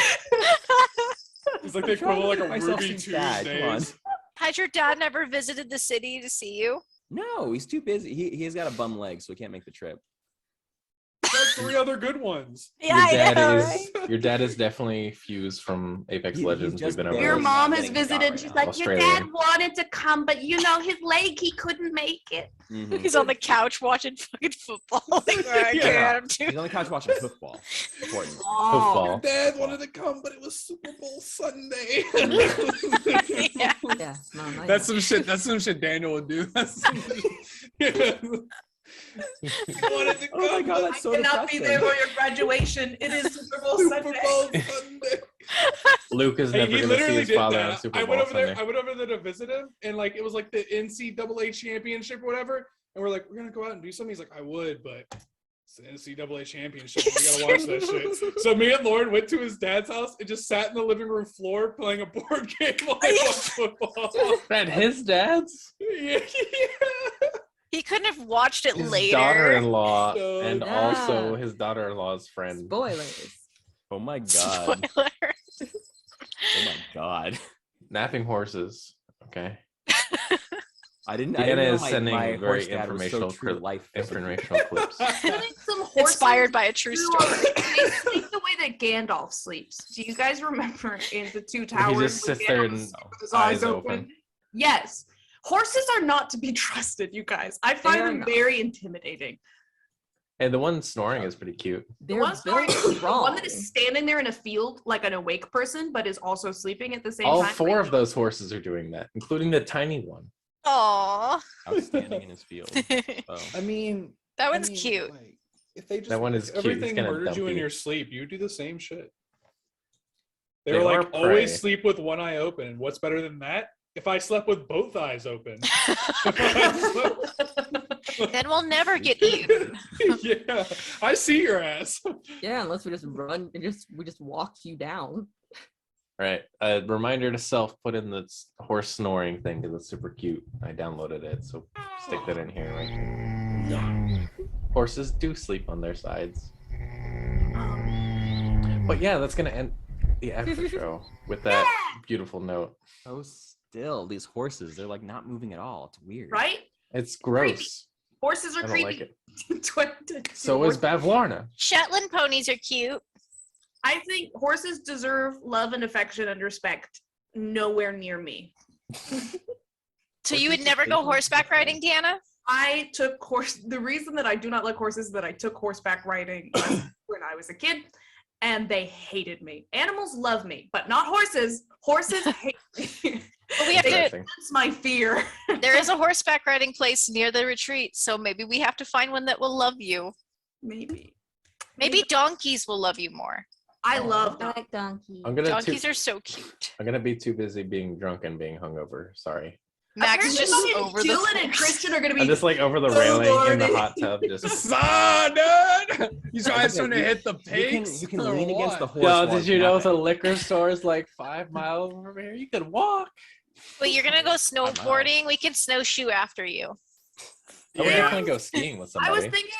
It's like the equivalent of like a Myself Ruby seem sad, come on. Tuesdays. Has your dad never visited the city to see you? No, he's too busy. He's got a bum leg, so he can't make the trip. That's 3 other good ones. Your dad is definitely fused from Apex He's Legends. We've just been over barely Your this. mom not has getting shot visited. right She's now. like, your Australia. dad wanted to come, but you know his leg, he couldn't make it. Mhm. He's on the couch watching fucking football. Like, I Yeah. can't. I'm too. He's on the couch watching football. Important. Football. Dad wanted to come, but it was Super Bowl Sunday. Yeah. Yeah, no, not That's yet. some shit. That's some shit Daniel would do. That's some shit. Wanted to Oh my come, god, but that's so Cannot be there depressing. for your graduation. It is Super Bowl Super Sunday. Bowl Sunday. Luke is Hey, never he going to see literally his did father on that. Super I Bowl went over there. Sunday. I went over there to visit him, and like it was like the NCAA championship or whatever. And we're like, we're gonna go out and do something. He's like, I would, but it's the NCAA championship. We gotta watch that shit. So me and Lauren went to his dad's house and just sat in the living room floor playing a board game while I watched football. At his dad's? Yeah. He couldn't have watched it His later. daughter-in-law No. and Yeah. also his daughter-in-law's friend. Spoilers. Oh my god. Spoiler. Oh my god. Napping horses. Okay. I didn't Deanna know is my- sending my very horse dad was so informational true to life. Informational clips. Putting some horses Inspired by a true through story. They sleep the way that Gandalf sleeps. Do you guys remember in the Two Towers? just when sits there Gandalf and sleeps with his eyes open. Yes. Horses are not to be trusted, you guys. I find are them not. very intimidating. And the one snoring is pretty cute. The They're one, story, built the one that wrong. is standing there in a field like an awake person, but is also sleeping at the same All time. 4 of those horses are doing that, including the tiny one. Aw. Outstanding in his field. So. I mean, That one's cute. Like, if they just That one is cute. He's everything gonna murdered dump you in you. your sleep, you do the same shit. They They were are like, always prey. sleep with one eye open. What's better than that? If I slept with both eyes open. Then we'll never get eaten. Yeah, I see your ass. Yeah, unless we just run and we just walk you down. Right. A reminder to self: put in the horse snoring thing because it's super cute. I downloaded it, so stick that in here. Right here. Horses do sleep on their sides. But yeah, that's gonna end the after show with that beautiful note. So still, these horses, they're like not moving at all. It's weird. Right? It's gross. Horses I are don't like creepy. it. So is Bavlarna. Shetland ponies are cute. I think horses deserve love and affection and respect nowhere near me. So you would never go horseback riding, Deanna? I took the reason that I do not like horses is that I took horseback riding when I was a kid, and they hated me. Animals love me, but not horses. Horses hate me. But we have to. That's my fear. There is a horseback riding place near the retreat, so maybe we have to find one that will love you. Maybe Donkeys will love you more. I love them. Like donkey. Donkeys are so cute. I'm gonna be too busy being drunk and being hungover. Sorry. Max is just over the Dylan and course. Christian are gonna be. I'm just like over the railing in the hot tub. Just. Son, dude! You guys trying to hit the pigs? You can lean against the horse. Yo, while did you know napping. the liquor store is like 5 miles from here? You could walk. Wait, you're gonna go snowboarding? We can snowshoe after you. I would Yeah. definitely go skiing with I somebody. was thinking,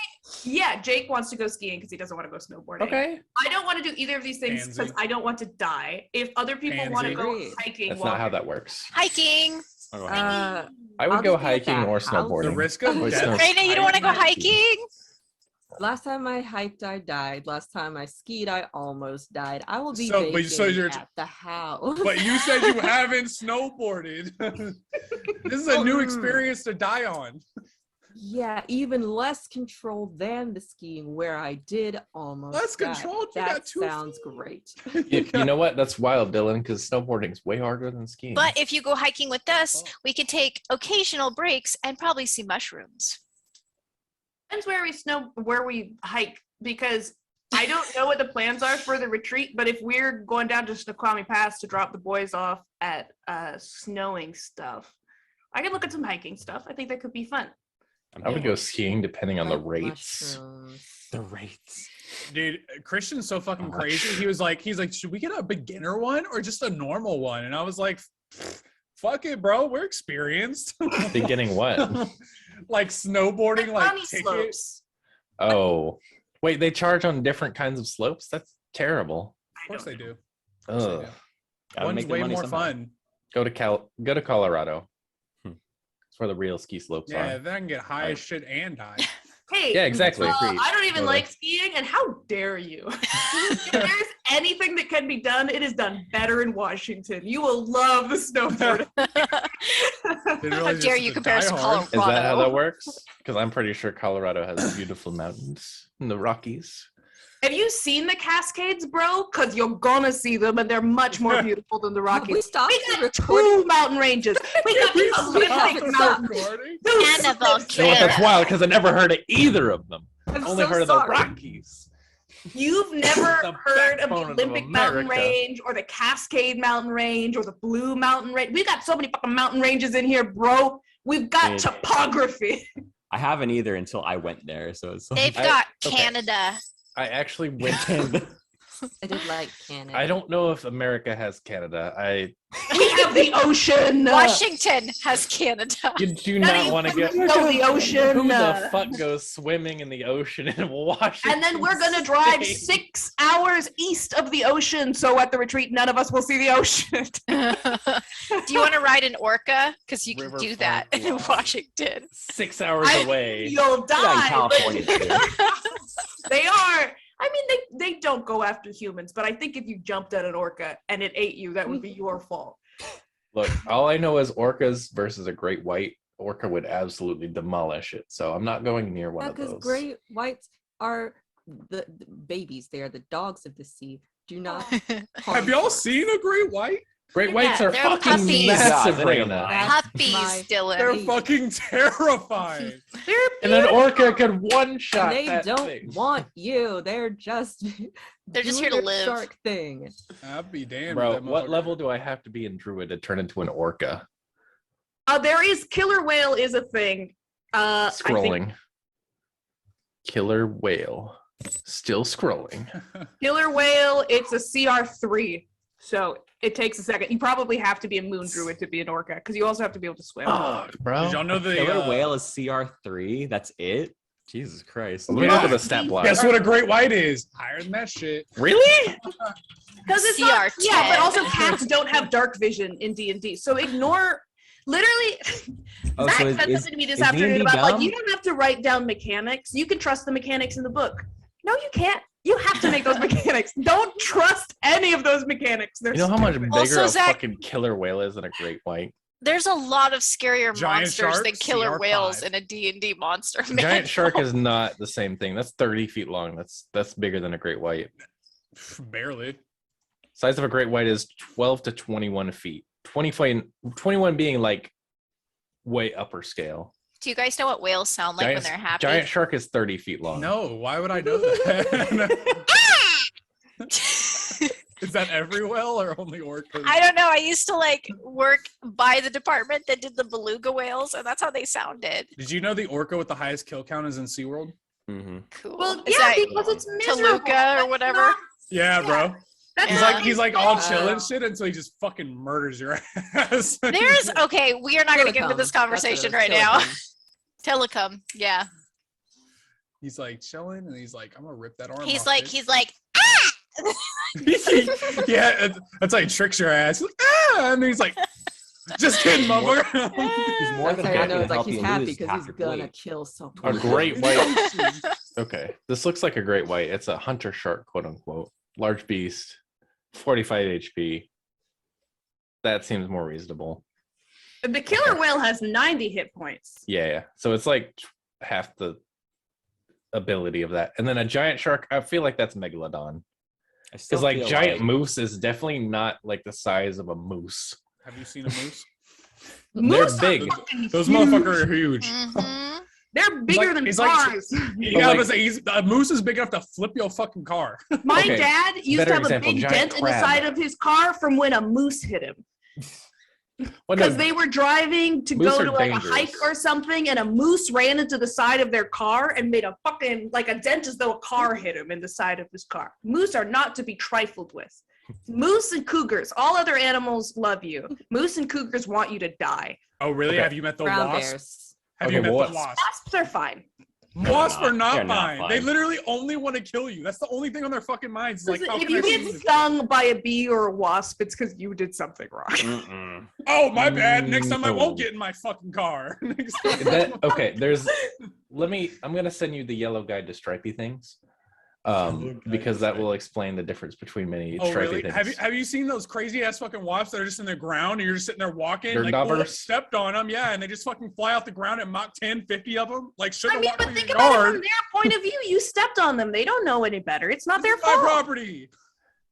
yeah, Jake wants to go skiing because he doesn't want to go snowboarding. Okay. I don't want to do either of these things because Pansy. I don't want to die. If other people want to Pansy. go hiking, That's while not how that works. Hiking. I'll go hiking. I would I'll go just be at hiking the or house. snowboarding. The risk of Or death. snow- Raina, you don't want to go hiking? Last time I hiked, I died. Last time I skied, I almost died. I will be So- but- so baking you're- at the house. But you said you haven't snowboarded. This is a new experience to die on. Yeah, even less control than the skiing, where I did almost. Less die. controlled? You That got 2 sounds feet. great. You know what? That's wild, Dylan, because snowboarding's way harder than skiing. But if you go hiking with us, we can take occasional breaks and probably see mushrooms. Depends where we hike, because I don't know what the plans are for the retreat, but if we're going down to Snoqualmie Pass to drop the boys off at snowing stuff, I could look at some hiking stuff. I think that could be fun. I would go skiing depending on the Like rates. mushrooms. The rates. Dude, Christian's so fucking Oh, crazy. He's like, should we get a beginner one or just a normal one? And I was like, fuck it, bro. We're experienced. Beginning what? Like snowboarding, like bunny tickets. slopes. Oh, wait, they charge on different kinds of slopes? That's terrible. Of course they do. Ugh. Gotta One's make the way money more somehow. fun. Go to Colorado. It's where the real ski slopes Yeah, are. then I can get high as shit and die. Hey, Yeah, exactly. I don't even Totally. like skiing, and how dare you? If there's anything that can be done, it is done better in Washington. You will love the snowboarding. Didn't How realize dare it's you to compare us die to hard. Is that how that Colorado? works? Because I'm pretty sure Colorado has beautiful mountains in the Rockies. Have you seen the Cascades, bro? Because you're gonna see them, and they're much more beautiful than the Have we Rockies. stopped We the got recording? 2 mountain ranges. We got the Olympic Stop. Mountain. Recording? Two And a slopes. You know what? That's volcano. wild because I never heard of either of them. I'm Only so heard of sorry. the Rockies. You've never The heard of the backbone of Olympic Mountain America. Range or the Cascade Mountain Range or the Blue Mountain Range. We got so many fucking mountain ranges in here, bro. We've got Dude. topography. I haven't either until I went there. So it's like, They've I- got okay. Canada. I actually went in. I did like Canada. I don't know if America has Canada. We have the ocean. Washington has Canada. You do None of not you want to get. fucking know the ocean. Who the fuck goes swimming in the ocean in Washington? And then we're gonna drive State? 6 hours east of the ocean, so at the retreat, none of us will see the ocean. Do you want to ride an orca? Because you can do Riverfront that in Lodge. Washington. 6 hours I- away. You'll yeah, in die. California But too. they are. I mean, they don't go after humans, but I think if you jumped at an orca and it ate you, that would be your fault. Look, all I know is orcas versus a great white. Orca would absolutely demolish it. So I'm not going near one Yeah, of because those. great whites are the babies. They are the dogs of the sea. Do not. harm Have y'all sharks. seen a great white? Great whites Yeah, are they're fucking puppies. massive, Yeah, they're Raina. That's Puppies, my- Dylan. They're Hey. fucking terrifying. They're And an orca could one shot They that don't thing. want you. They're just. They're just doing here to their live. Shark thing. I'd be damned. Bro, if that what motherfucker- level do I have to be in Druid to turn into an orca? there is killer whale is a thing. I think Scrolling. Killer whale. Still scrolling. killer whale. It's a CR3. So it takes a second. You probably have to be a moon druid to be an orca because you also have to be able to swim. Oh, bro. Did y'all know the Killer whale is CR3. That's it. Jesus Christ. Let me Yeah. look at the stat block. Guess what a great white is? Higher than that shit. Really? Because it's not, CR10. yeah, but also cats don't have dark vision in D&D. So ignore, literally, Oh, Zach so said is something to me this D&D afternoon about like, dumb? you don't have to write down mechanics. You can trust the mechanics in the book. No, you can't. You have to make those mechanics. Don't trust any of those mechanics. They're You know how much stupid. bigger Also, a Zach- fucking killer whale is than a great white? There's a lot of scarier Giant monsters than shark, killer CR5. whales in a D&D monster Giant shark manual. is not the same thing. That's 30 feet long. That's bigger than a great white. Barely. Size of a great white is 12 to 21 feet. 21 being like way upper scale. Do you guys know what whales sound like when they're happy? Giant shark is 30 feet long. No, why would I know that? Is that every whale or only orcas? I don't know. I used to like work by the department that did the beluga whales, and that's how they sounded. Did you know the orca with the highest kill count is in SeaWorld? Mm-hmm. Cool. Well, Is yeah, that because it's miserable. Toluca or That's whatever? not- Yeah, bro. That's He's not- like all Uh, chill and shit until he just fucking murders your ass. There's okay. We are not going to get into Telecom. this That's what it conversation is, right now. telecom. Telecom. Yeah. He's like chilling and he's like, I'm gonna rip that arm. He's off, like bitch." ah. Yeah, that's like tricks your ass. He's like, ah! And he's like, just kidding, motherfucker. He's more That's than how I happy know to it's like help he's you happy lose because half he's your gonna weight. kill some. A great white. Okay, this looks like a great white. It's a hunter shark, quote unquote. Large beast, 45 HP. That seems more reasonable. The killer whale has 90 hit points. Yeah. So it's like half the ability of that. And then a giant shark, I feel like that's megalodon. I still Because like feel giant moose is definitely not like the size of a moose. Have you seen a moose? Moose are big. fucking Those huge. motherfuckers are huge. Mhm. They're bigger like- than he's like- cars. Yeah, like- but a moose is big enough to flip your fucking car. My Okay, dad used better to have example, a big giant dent in the crab. side of his car from when a moose hit him. Well, no, Because they were driving to Moose go are to like dangerous. a hike or something, and a moose ran into the side of their car and made a fucking like a dent as though a car hit him in the side of his car. Moose are not to be trifled with. Moose and cougars, all other animals love you. Moose and cougars want you to die. Oh, really? Okay. Have you met the Brown wasp? bears. Have Okay, you met well, the wasp? Wasps are fine. Wasps are They're not not fine. They fine. literally only want to kill you. That's the only thing on their fucking minds. Is like, Listen, how if can you I get sue this? stung by a bee or a wasp, it's because you did something wrong. Mm-mm. Oh, my bad. Next time I No. won't get in my fucking car. Next time. Okay, I'm gonna send you the yellow guide to stripy things. Yellow guide Because to that stripy. will explain the difference between many Oh, stripy really? things. Have you seen those crazy ass fucking wasps that are just in the ground and you're just sitting there walking? They're like, oh, I nubbers. stepped on them, yeah, and they just fucking fly off the ground at Mach 10, 50 of them. Like, should I have mean, walked but through think your about it yard. from their point of view. You stepped on them. They don't know any better. It's not their This is my fault. property.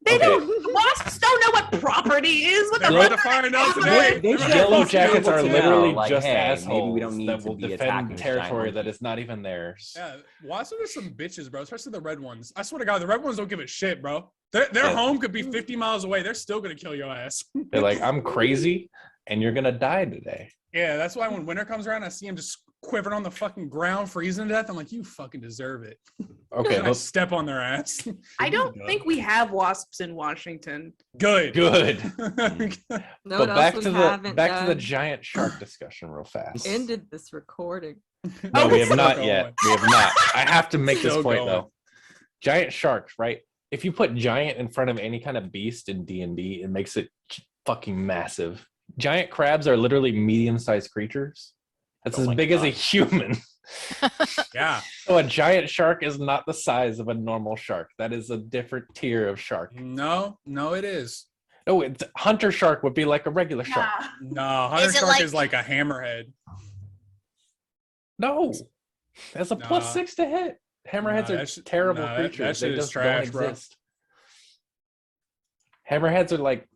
They Okay. don't. Wasps don't know what property is. What the They're about fuck? to find out They today. They're should about to Yellow fucking jackets able are to know, literally like, just hey, assholes maybe we don't need that to will be defend attacking this giant territory that monkey. is not even theirs. Yeah, wasps are just some bitches, bro. Especially the red ones. I swear to God, the red ones don't give a shit, bro. Their Yeah. home could be 50 miles away. They're still gonna kill your ass. They're like, I'm crazy, and you're gonna die today. Yeah, that's why when winter comes around, I see them just quivering on the fucking ground, freezing to death. I'm like, you fucking deserve it. Okay, And I let's step on their ass. I don't think we have wasps in Washington. Good. good. No, But back we to the haven't back to the done. giant shark discussion real fast. Ended this recording. No, we have Still not going. yet. We have not. I have to make this Still point going. though. Giant sharks, right? If you put giant in front of any kind of beast in D&D, it makes it fucking massive. Giant crabs are literally medium-sized creatures. That's Oh as my big as a God. human. Yeah. So a giant shark is not the size of a normal shark. That is a different tier of shark. No, it is. Oh, it's, hunter shark would be like a regular shark. No, hunter Is it shark like- is like a hammerhead. No, that's a Nah. +6 to hit. Hammerheads Nah, are that shit- terrible nah, that creatures. shit They is just trash, don't bro. exist. Hammerheads are like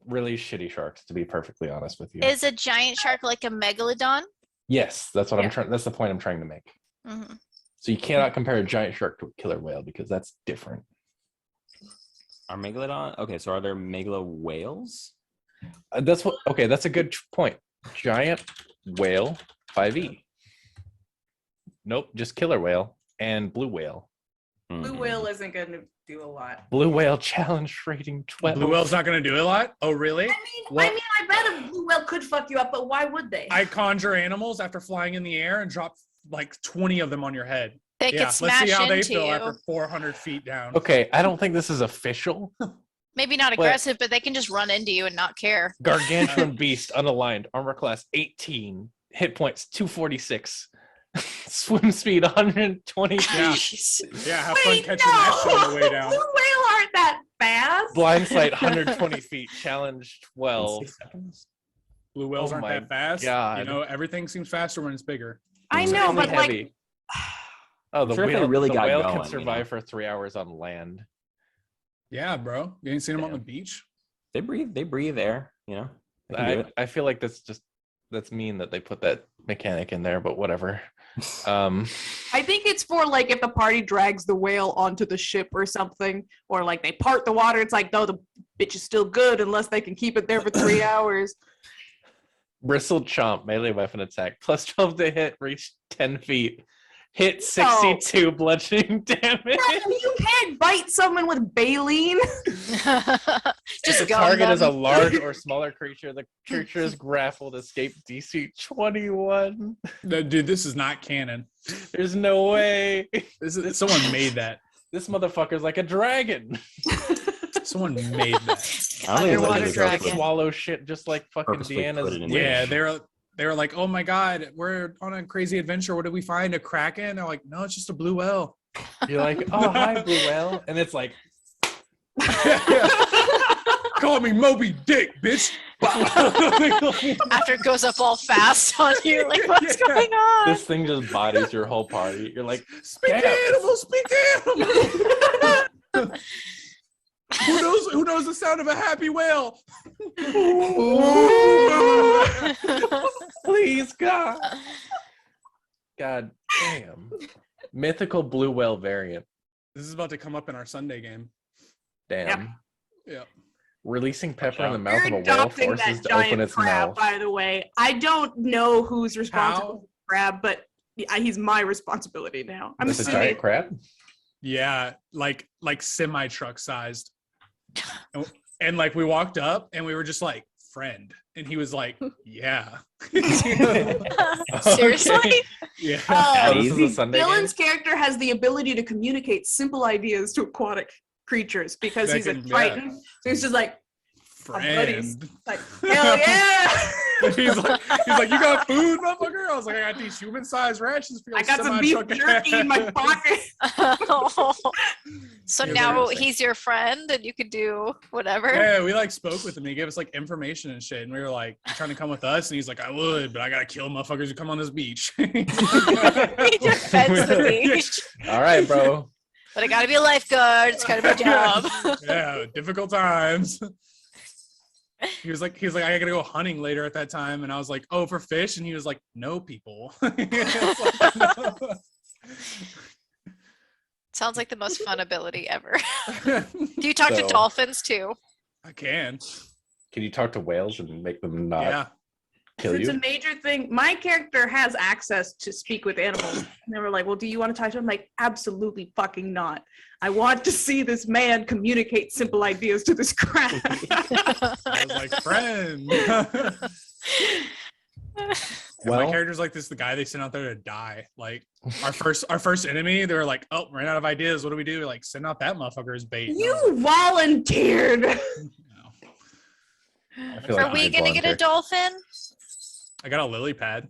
really shitty sharks, to be perfectly honest with you. Is a giant shark like a megalodon? Yes, that's what I'm Yeah. trying. That's the point I'm trying to make. Mhm. So you cannot compare a giant shark to a killer whale because that's different. Are megalodon? Okay, so are there megalo whales? That's what. Okay, that's a good point. Giant whale 5e. Nope, just killer whale and blue whale. Blue whale isn't going to do a lot. Blue whale challenge rating 12. Blue whale's not gonna do a lot. Oh, really? I bet a blue whale could fuck you up, but why would they? I conjure animals after flying in the air and drop like 20 of them on your head. They Yeah, could smash let's see how they into feel you. after 400 feet down. Okay, I don't think this is official. Maybe not aggressive, but they can just run into you and not care. Gargantuan beast, unaligned, armor class 18, hit points 246, swim speed 120 feet, Yeah. Jeez. Yeah, have fun Wait, catching that shit on the way Blue down. whale aren't that fast. blind sight 120 feet, challenge 12. Blue whales Oh aren't my that fast. God. You know, everything seems faster when it's bigger. I know, Extremely but like, heavy. Oh, the sure if they whale, really the got whale going, can you survive know? for 3 hours on land. Yeah, bro. You ain't seen them on Yeah. the beach? They breathe air, you know. They can do it. I feel like that's mean that they put that mechanic in there, but whatever. I think it's for like if the party drags the whale onto the ship or something, or like they part the water. It's like, no, the bitch is still good unless they can keep it there for 3 hours. Bristled chomp, melee weapon attack, plus 12 to hit, reach 10 feet. Hit 62 bludgeoning damage. Bro, you can't bite someone with baleen. Just The gum target is a them. large or smaller creature. The creature is grappled, escape DC 21. No, dude, this is not canon. There's no way. Someone made that. This motherfucker's like a dragon. Someone made that. I don't think it's Underwater like dragon. Swallow shit just like fucking Purposely put Deanna's it in witch. Yeah, they were like, oh my god, we're on a crazy adventure. What did we find? A kraken? They're like, no, it's just a blue whale. You're like, oh hi, blue whale, and it's like, Call me Moby Dick, bitch. After it goes up all fast on you, like, what's Yeah. going on? this thing just bodies your whole party. You're like, Speak Damn. animal, speak animal. Who knows the sound of a happy whale? please God. God damn. Mythical blue whale variant. This is about to come up in our Sunday game. Damn. Yeah. Releasing pepper in the mouth You're of a whale adopting forces that to open giant its crab, mouth. by the way. I don't know who's responsible How? for the crab, but he's my responsibility now. I'm That's a assuming. giant crab? Yeah, like semi truck sized. And like we walked up and we were just like, friend. And he was like, yeah. Seriously? Okay. Yeah. Oh, this is Easy. a Sunday game? Dylan's character has the ability to communicate simple ideas to aquatic creatures because That he's a can- yeah. Triton. So he's just like, buddies. Friend. like hell yeah! he's like, you got food, motherfucker? I was like, I got these human sized rations for your I got some beef semi-truck jerky in my pocket. So Yeah, now seriously. he's your friend and you could do whatever. Yeah, we like spoke with him. He gave us like information and shit, and we were like, "You trying to come with us?" And he's like, "I would, but I gotta kill motherfuckers who come on this beach." He defends the beach. All right, bro. But I gotta be a lifeguard. It's kind of a job. Yeah, difficult times. He was like, I gotta go hunting later at that time, and I was like, "Oh, for fish," and he was like, "No, people." It's like, no. Sounds like the most fun ability ever. Do you talk to So- dolphins too? I can. Can you talk to whales and make them not Yeah. kill It's a you? major thing. My character has access to speak with animals. And they were like, well, do you want to talk to him? I'm like, absolutely fucking not. I want to see this man communicate simple ideas to this crab. I was like, friend. And my Well, character's like this, the guy they sent out there to die. Like our first enemy, they were like, "Oh, ran out of ideas. What do we do?" Like, send out that motherfucker as bait. And I was You volunteered. like, no. I feel Are like we you gonna get a volunteer. dolphin? I got a lily pad.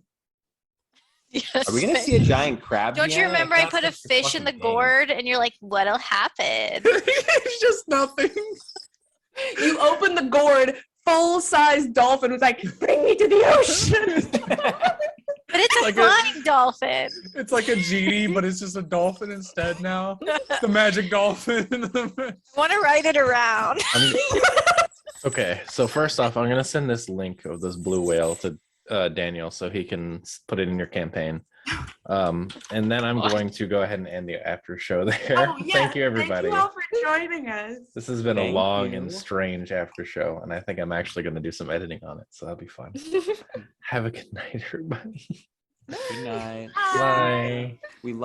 Yes. Are we gonna see a giant crab? Don't you yet? remember I thought put a this was fish in the fucking game. gourd and you're like, what'll happen? It's just nothing. You opened the gourd, full-size dolphin was like, bring me to the ocean. But it's a Like flying dolphin. It's like a genie, but it's just a dolphin instead now. The magic dolphin. Want to ride it around? Okay, so first off, I'm gonna send this link of this blue whale to Daniel so he can put it in your campaign. And then I'm going to go ahead and end the after show there. Oh, yeah. Thank you, everybody. Thank you all for joining us. This has been a Thank long you. and strange after show, and I think I'm actually going to do some editing on it, so that'll be fun. Have a good night, everybody. Good night. Bye. We love.